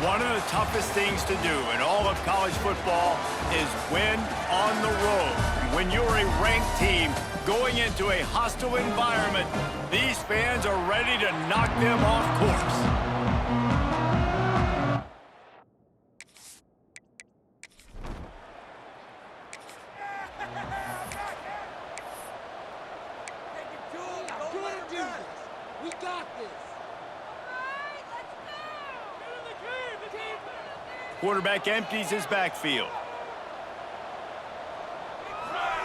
One of the toughest things to do in all of college football is win on the road. When you're a ranked team going into a hostile environment, these fans are ready to knock them off course. We got this. Quarterback empties his backfield.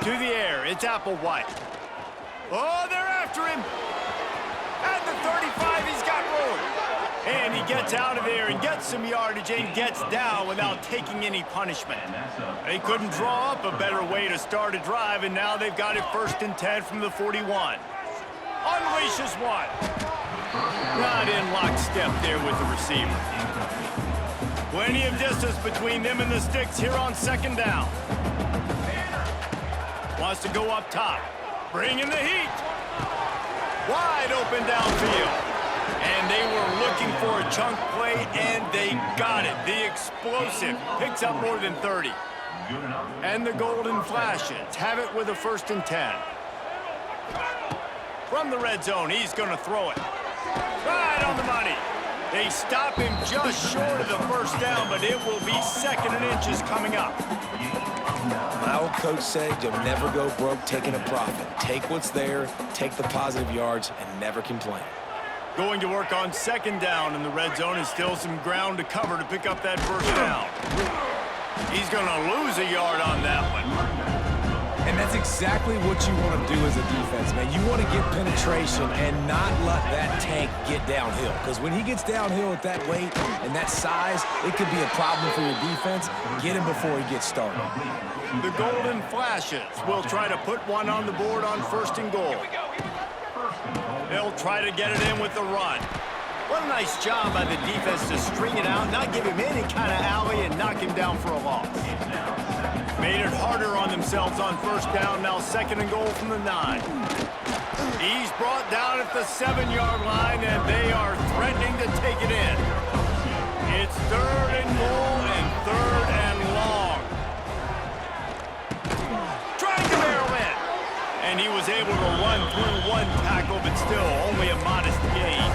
To the air, it's Applewhite. Oh, they're after him. At the 35, he's got room. And he gets out of there and gets some yardage and gets down without taking any punishment. They couldn't draw up a better way to start a drive, and now they've got it 1st and 10 from the 41. Unleashes one. Not in lockstep there with the receiver. Plenty of distance between them and the sticks here on 2nd down. Wants to go up top. Bringing the heat. Wide open downfield. And they were looking for a chunk play, and they got it. The explosive picks up more than 30. And the Golden Flashes have it with a 1st and 10. From the red zone, he's going to throw it. Right on the money. They stop him just short of the 1st down, but it will be 2nd and inches coming up. My old coach said you'll never go broke taking a profit. Take what's there, take the positive yards, and never complain. Going to work on 2nd down in the red zone, and still some ground to cover to pick up that 1st down. He's going to lose a yard on that one. And that's exactly what you want to do as a defense, man. You want to get penetration and not let that tank get downhill. Because when he gets downhill at that weight and that size, it could be a problem for your defense. Get him before he gets started. The Golden Flashes will try to put one on the board on 1st and goal. They'll try to get it in with the run. What a nice job by the defense to string it out, not give him any kind of alley, and knock him down for a loss. Made it harder on themselves on 1st down, now 2nd and goal from the 9. He's brought down at the 7-yard line, and they are threatening to take it in. It's 3rd and goal and 3rd and long. Trying to barrel in. And he was able to run through one tackle, but still only a modest gain.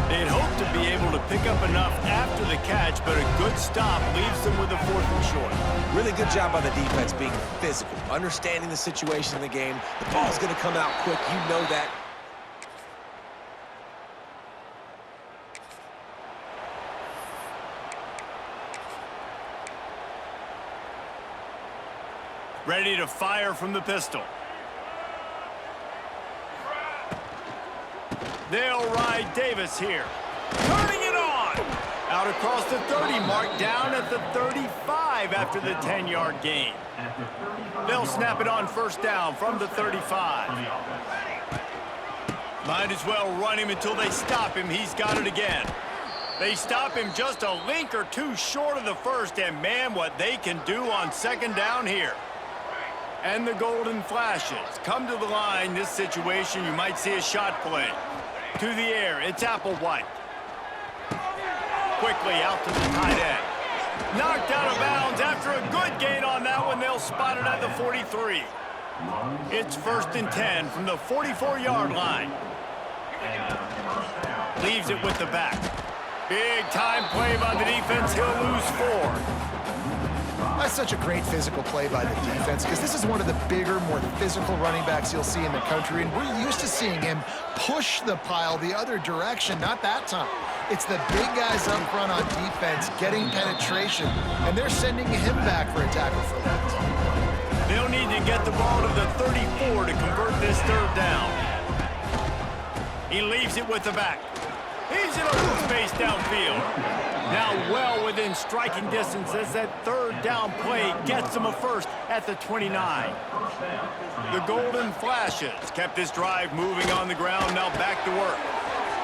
They'd hoped to be able to pick up enough after the catch, but a good stop leaves them with a 4th and short. Really good job by the defense being physical, understanding the situation in the game. The ball's going to come out quick. You know that. Ready to fire from the pistol. They'll ride Davis here. Turning it on! Out across the 30, marked down at the 35 after the 10-yard gain. They'll snap it on 1st down from the 35. Might as well run him until they stop him. He's got it again. They stop him just a link or two short of the 1st, and man, what they can do on 2nd down here. And the Golden Flashes come to the line. This situation, you might see a shot play. To the air, it's Applewhite. Quickly out to the tight end. Knocked out of bounds after a good gain on that one. They'll spot it at the 43. It's 1st and 10 from the 44-yard line. Leaves it with the back. Big time play by the defense. He'll lose 4. That's such a great physical play by the defense because this is one of the bigger, more physical running backs you'll see in the country, and we're used to seeing him push the pile the other direction. Not that time. It's the big guys up front on defense getting penetration, and they're sending him back for a tackle for loss. They'll need to get the ball to the 34 to convert this third down. He leaves it with the back. He's in open space downfield. Now well within striking distance as that third down play gets him a first at the 29. The Golden Flashes kept this drive moving on the ground, now back to work.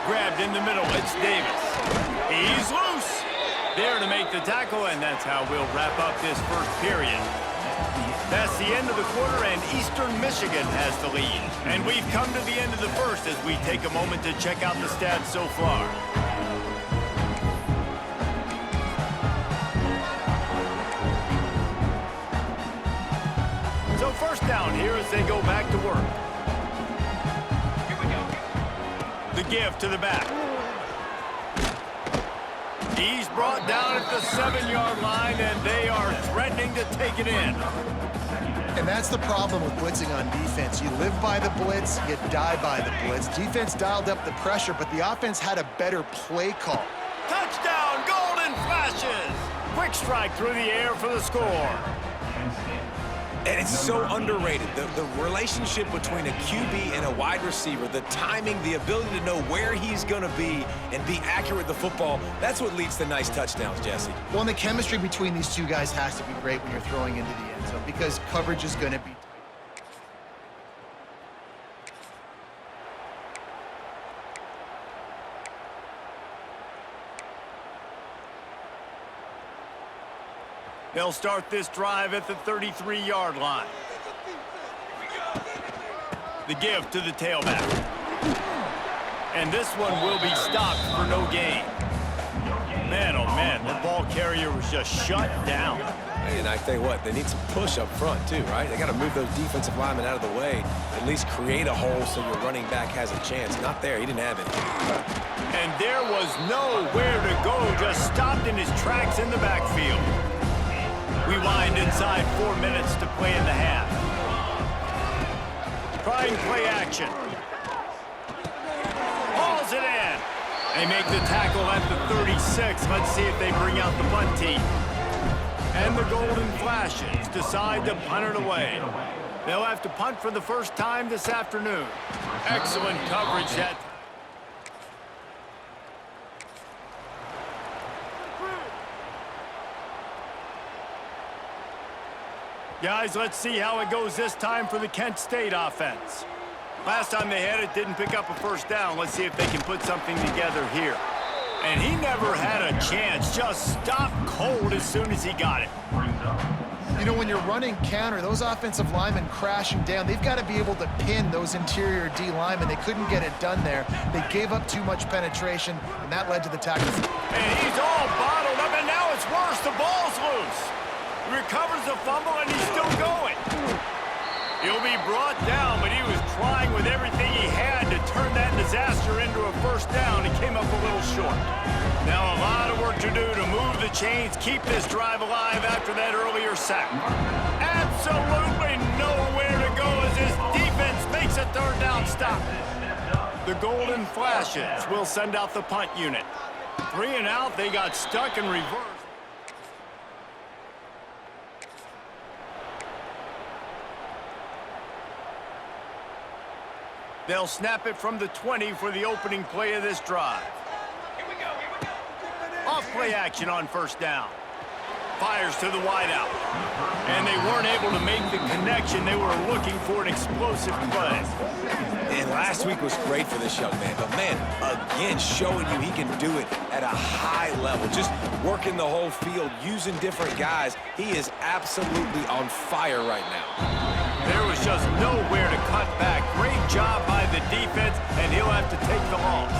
Grabbed in the middle, it's Davis. He's loose. There to make the tackle, and that's how we'll wrap up this first period. That's the end of the quarter, and Eastern Michigan has the lead. And we've come to the end of the first as we take a moment to check out the stats so far. So first down here as they go back to work. The give to the back. He's brought down at the 7-yard line, and they are threatening to take it in. And that's the problem with blitzing on defense. You live by the blitz, you die by the blitz. Defense dialed up the pressure, but the offense had a better play call. Touchdown, Golden Flashes! Quick strike through the air for the score. And it's so underrated. The relationship between a QB and a wide receiver, the timing, the ability to know where he's going to be and be accurate with the football, that's what leads to nice touchdowns, Jesse. Well, and the chemistry between these two guys has to be great when you're throwing into the end zone because coverage is going to be tight. They'll start this drive at the 33-yard line. The give to the tailback. And this one will be stopped for no gain. Man, oh man, the ball carrier was just shut down. And I tell you what, they need some push up front too, right? They got to move those defensive linemen out of the way, at least create a hole so your running back has a chance. Not there, he didn't have it. And there was nowhere to go, just stopped in his tracks in the backfield. We wind inside 4 minutes to play in the half. Trying play action. Hauls it in. They make the tackle at the 36. Let's see if they bring out the punt team. And the Golden Flashes decide to punt it away. They'll have to punt for the first time this afternoon. Excellent coverage that. Guys, let's see how it goes this time for the Kent State offense. Last time they had it, didn't pick up a first down. Let's see if they can put something together here. And he never had a chance. Just stopped cold as soon as he got it. You know, when you're running counter, those offensive linemen crashing down, they've got to be able to pin those interior D linemen. They couldn't get it done there. They gave up too much penetration, and that led to the tackle. And he's all bottled up, and now it's worse. The ball's loose. Recovers the fumble, and he's still going. He'll be brought down, but he was trying with everything he had to turn that disaster into a first down. He came up a little short. Now a lot of work to do to move the chains, keep this drive alive after that earlier sack. Absolutely nowhere to go as his defense makes a third down stop. The Golden Flashes will send out the punt unit. 3 and out, they got stuck in reverse. They'll snap it from the 20 for the opening play of this drive. Here we go. Off play action on first down. Fires to the wideout. And they weren't able to make the connection. They were looking for an explosive play. And last week was great for this young man. But, man, again, showing you he can do it at a high level. Just working the whole field, using different guys. He is absolutely on fire right now. There was just nowhere to cut back. Great job by the defense, and he'll have to take the loss.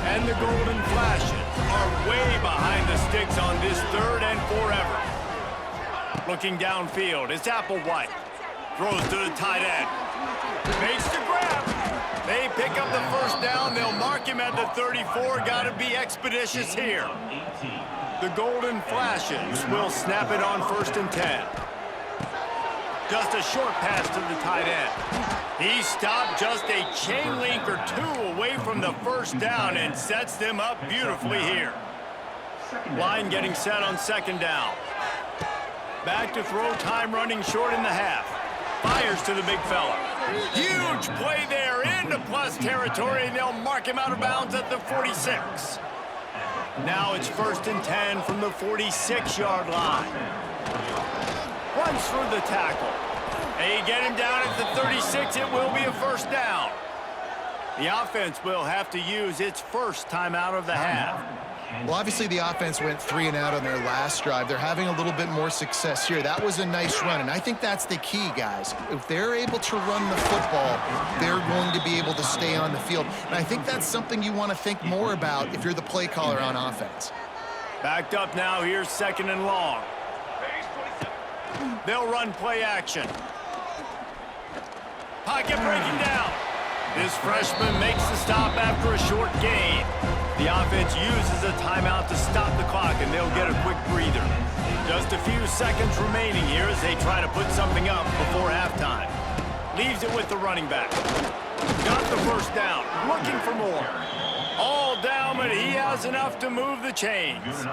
And the Golden Flashes are way behind the sticks on this third and forever. Looking downfield, it's Applewhite. Throws to the tight end. Makes the grab. They pick up the first down. They'll mark him at the 34. Got to be expeditious here. The Golden Flashes will snap it on 1st and 10. Just a short pass to the tight end. He stopped just a chain link or two away from the first down and sets them up beautifully here. Line getting set on second down. Back to throw, time running short in the half. Fires to the big fella. Huge play there into plus territory, and they'll mark him out of bounds at the 46. Now it's 1st and 10 from the 46-yard line. Runs through the tackle. They get him down at the 36. It will be a first down. The offense will have to use its first timeout of the half. Well, obviously the offense went 3 and out on their last drive. They're having a little bit more success here. That was a nice run, and I think that's the key, guys. If they're able to run the football, they're going to be able to stay on the field. And I think that's something you want to think more about if you're the play caller on offense. Backed up now. Here's 2nd and long. They'll run play action. Pocket breaking down. This freshman makes the stop after a short gain. The offense uses a timeout to stop the clock, and they'll get a quick breather. Just a few seconds remaining here as they try to put something up before halftime. Leaves it with the running back. Got the first down, looking for more. All down, but he has enough to move the chains.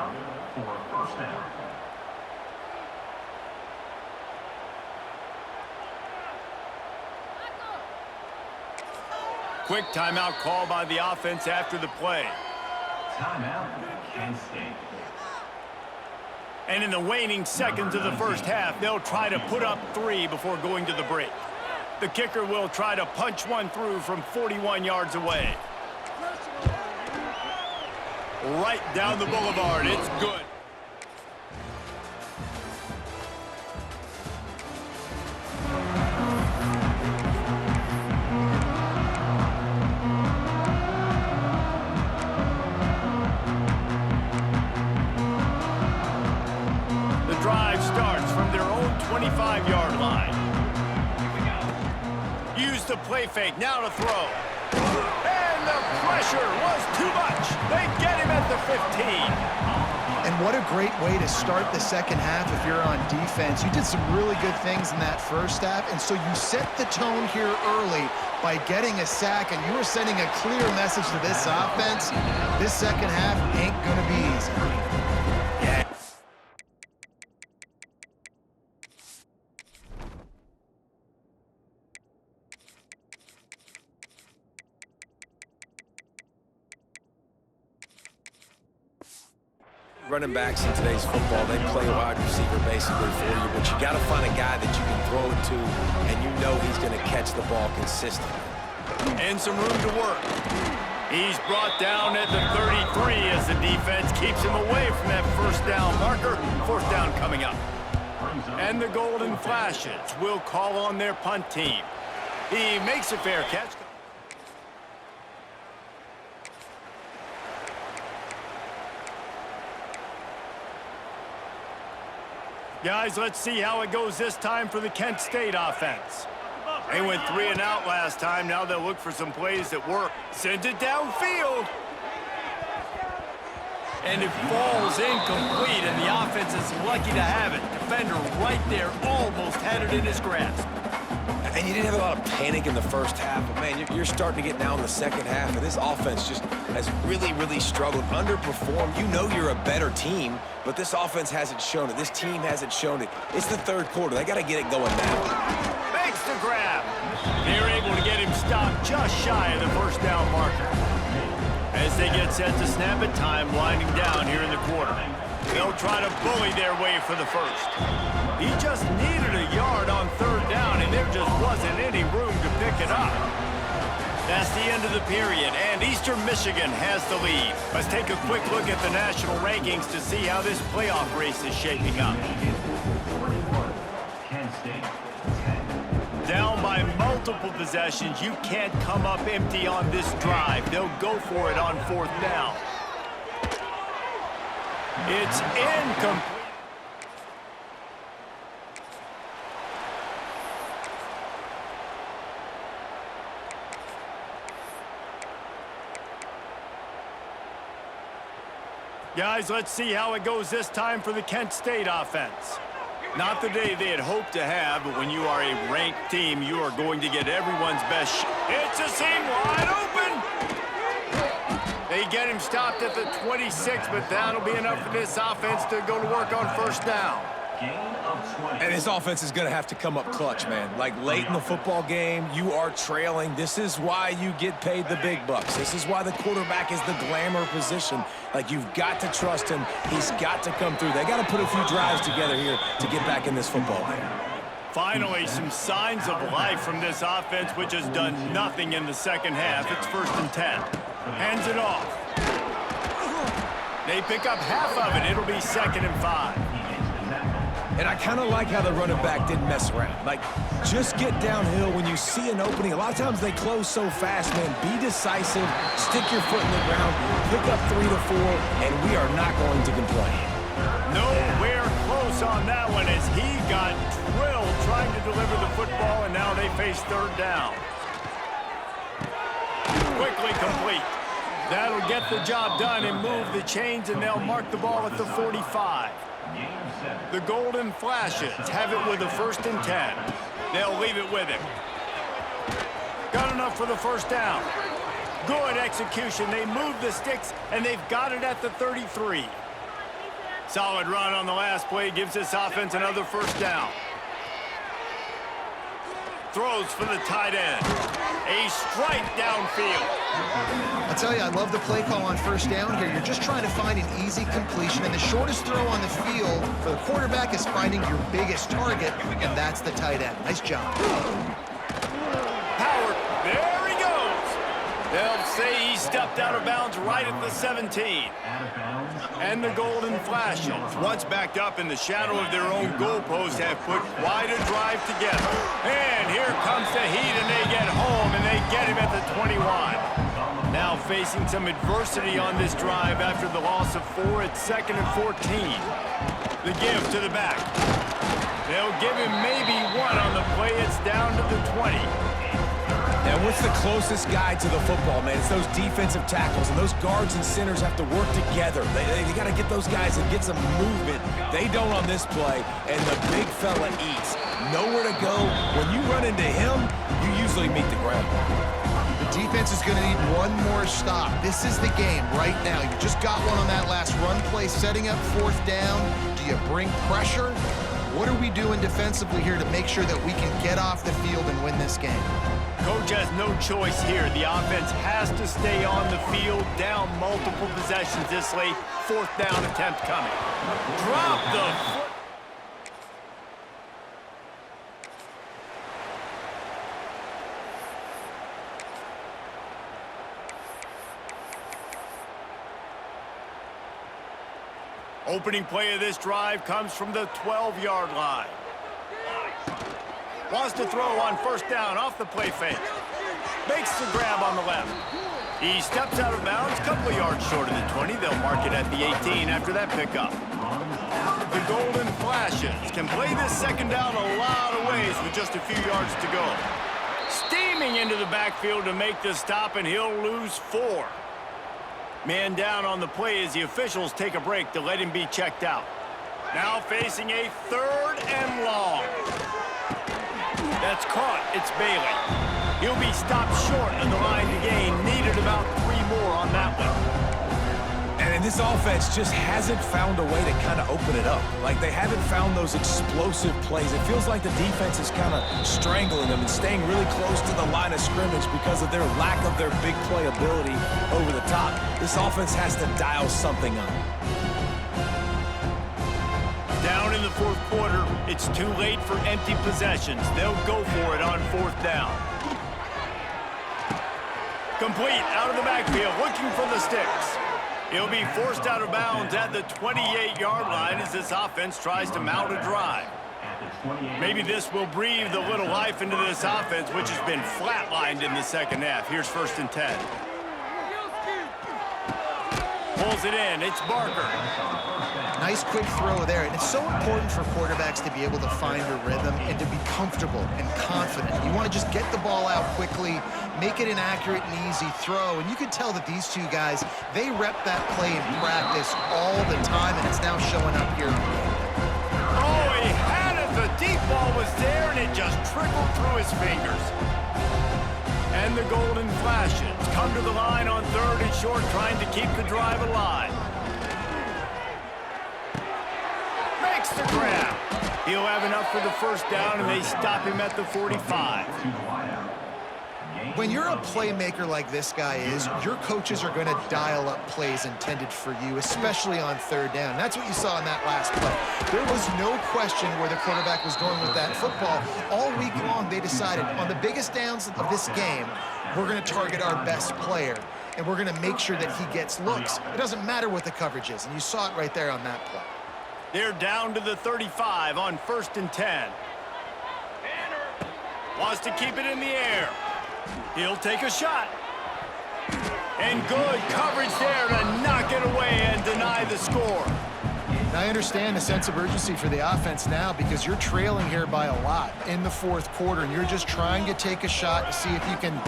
Quick timeout call by the offense after the play. Timeout, Kent State. And in the waning seconds of the first half, they'll try to put up 3 before going to the break. The kicker will try to punch one through from 41 yards away. Right down the boulevard. It's good. Drive starts from their own 25-yard line. Use the play fake, now to throw. And the pressure was too much. They get him at the 15. And what a great way to start the second half if you're on defense. You did some really good things in that first half, and so you set the tone here early by getting a sack, and you were sending a clear message to this offense. This second half ain't going to be easy. Running backs in today's football, they play wide receiver basically for you, but you got to find a guy that you can throw it to, and you know he's going to catch the ball consistently. And some room to work. He's brought down at the 33 as the defense keeps him away from that first down marker. 4th down coming up. And the Golden Flashes will call on their punt team. He makes a fair catch. Guys, let's see how it goes this time for the Kent State offense. They went 3 and out last time. Now they'll look for some plays that work. Sends it downfield. And it falls incomplete, and the offense is lucky to have it. Defender right there almost had it in his grasp. And you didn't have a lot of panic in the first half, but, man, you're starting to get now in the second half, and this offense just has really, really struggled, underperformed. You know you're a better team, but this offense hasn't shown it. This team hasn't shown it. It's the third quarter. They got to get it going now. Makes the grab. They're able to get him stopped just shy of the first down marker. As they get set to snap it, time winding down here in the quarter. They'll try to bully their way for the first. He just needed a yard on 3rd down, and there just wasn't any room to pick it up. That's the end of the period, and Eastern Michigan has the lead. Let's take a quick look at the national rankings to see how this playoff race is shaping up. Down by multiple possessions, you can't come up empty on this drive. They'll go for it on 4th down. It's incomplete. Guys, let's see how it goes this time for the Kent State offense. Not the day they had hoped to have, but when you are a ranked team, you are going to get everyone's best shot. It's a seam wide open. They get him stopped at the 26, but that'll be enough for this offense to go to work on first down. And his offense is going to have to come up clutch, man. Like, late in the football game, you are trailing. This is why you get paid the big bucks. This is why the quarterback is the glamour position. Like, you've got to trust him. He's got to come through. They got to put a few drives together here to get back in this football game. Finally, some signs of life from this offense, which has done nothing in the second half. It's 1st and 10. Hands it off. They pick up half of it. It'll be 2nd and 5. And I kind of like how the running back didn't mess around. Like, just get downhill when you see an opening. A lot of times they close so fast, man. Be decisive, stick your foot in the ground, pick up 3 to 4, and we are not going to complain. Nowhere close on that one as he got drilled trying to deliver the football, and now they face 3rd down. Quickly complete. That'll get the job done and move the chains, and they'll mark the ball at the 45. The Golden Flashes have it with a 1st and 10. They'll leave it with him. Got enough for the 1st down. Good execution. They move the sticks, and they've got it at the 33. Solid run on the last play gives this offense another 1st down. Throws for the tight end. A strike downfield. I tell you, I love the play call on 1st down here. You're just trying to find an easy completion, and the shortest throw on the field for the quarterback is finding your biggest target, and that's the tight end. Nice job. Howard, there he goes. They'll say he stepped out of bounds right at the 17. And the Golden Flashes, once backed up in the shadow of their own goalpost, have put quite a drive together. And here comes the heat, and they get home, and they get him at the 21. Now facing some adversity on this drive after the loss of 4 at 2nd and 14. The give to the back. They'll give him maybe 1 on the play. It's down to the 20. And what's the closest guy to the football, man? It's those defensive tackles, and those guards and centers have to work together. They got to get those guys and get some movement. They don't on this play, and the big fella eats. Nowhere to go. When you run into him, you usually meet the ground. The defense is going to need one more stop. This is the game right now. You just got one on that last run play, setting up 4th down. Do you bring pressure? What are we doing defensively here to make sure that we can get off the field and win this game? Coach has no choice here. The offense has to stay on the field, down multiple possessions this late. 4th down attempt coming. Drop the foot. Opening play of this drive comes from the 12-yard line. Wants to throw on 1st down off the play fake. Makes the grab on the left. He steps out of bounds, a couple of yards short of the 20. They'll mark it at the 18 after that pickup. The Golden Flashes can play this 2nd down a lot of ways with just a few yards to go. Steaming into the backfield to make the stop, and he'll lose 4. Man down on the play as the officials take a break to let him be checked out. Now facing a 3rd and long. That's caught. It's Bailey. He'll be stopped short of the line to gain. Needed about 3 more on that one. And this offense just hasn't found a way to kind of open it up. Like, they haven't found those explosive plays. It feels like the defense is kind of strangling them and staying really close to the line of scrimmage because of their lack of their big play ability over the top. This offense has to dial something up. Down in the 4th quarter, it's too late for empty possessions. They'll go for it on 4th down. Complete out of the backfield, looking for the sticks. He'll be forced out of bounds at the 28-yard line as this offense tries to mount a drive. Maybe this will breathe a little life into this offense, which has been flatlined in the second half. Here's 1st and 10. Pulls it in. It's Barker. Nice quick throw there, and it's so important for quarterbacks to be able to find a rhythm and to be comfortable and confident. You want to just get the ball out quickly, make it an accurate and easy throw, and you can tell that these 2 guys, they rep that play in practice all the time, and it's now showing up here in the game. Oh, he has football was there, and it just trickled through his fingers. And the Golden Flashes come to the line on 3rd and short, trying to keep the drive alive. Makes the grab. He'll have enough for the first down, and they stop him at the 45. When you're a playmaker like this guy is, your coaches are going to dial up plays intended for you, especially on 3rd down. That's what you saw in that last play. There was no question where the quarterback was going with that football. All week long, they decided on the biggest downs of this game, we're going to target our best player, and we're going to make sure that he gets looks. It doesn't matter what the coverage is, and you saw it right there on that play. They're down to the 35 on 1st and 10. Wants to keep it in the air. He'll take a shot. And good coverage there to knock it away and deny the score. Now, I understand the sense of urgency for the offense now because you're trailing here by a lot in the 4th quarter, and you're just trying to take a shot to see if you can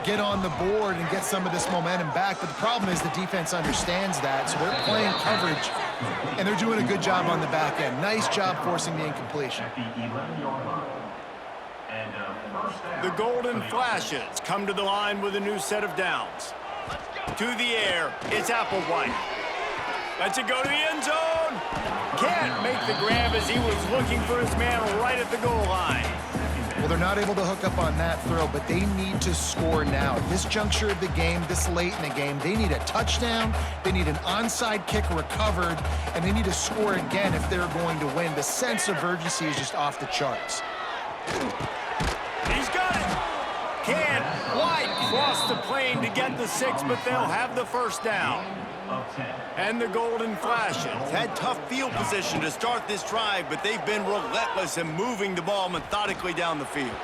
get on the board and get some of this momentum back. But the problem is the defense understands that, so they're playing coverage, and they're doing a good job on the back end. Nice job forcing the incompletion. The Golden Flashes come to the line with a new set of downs. To the air, it's Applewhite. Lets it go to the end zone. Can't make the grab as he was looking for his man right at the goal line. Well, they're not able to hook up on that throw, but they need to score now. At this juncture of the game, this late in the game, they need a touchdown, they need an onside kick recovered, and they need to score again if they're going to win. The sense of urgency is just off the charts. He's got it. Can't quite cross the plane to get the 6, but they'll have the first down. And the Golden Flashes had tough field position to start this drive, but they've been relentless in moving the ball methodically down the field.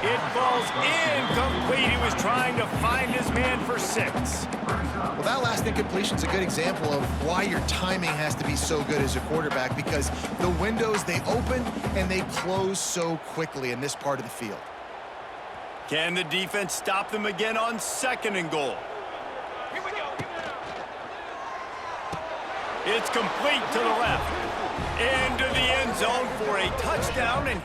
It falls incomplete. He was trying to find his man for 6. Well, that last incompletion is a good example of why your timing has to be so good as a quarterback, because the windows, they open and they close so quickly in this part of the field. Can the defense stop them again on 2nd and goal? Here we go. It's complete to the left. Into the end zone for a touchdown, and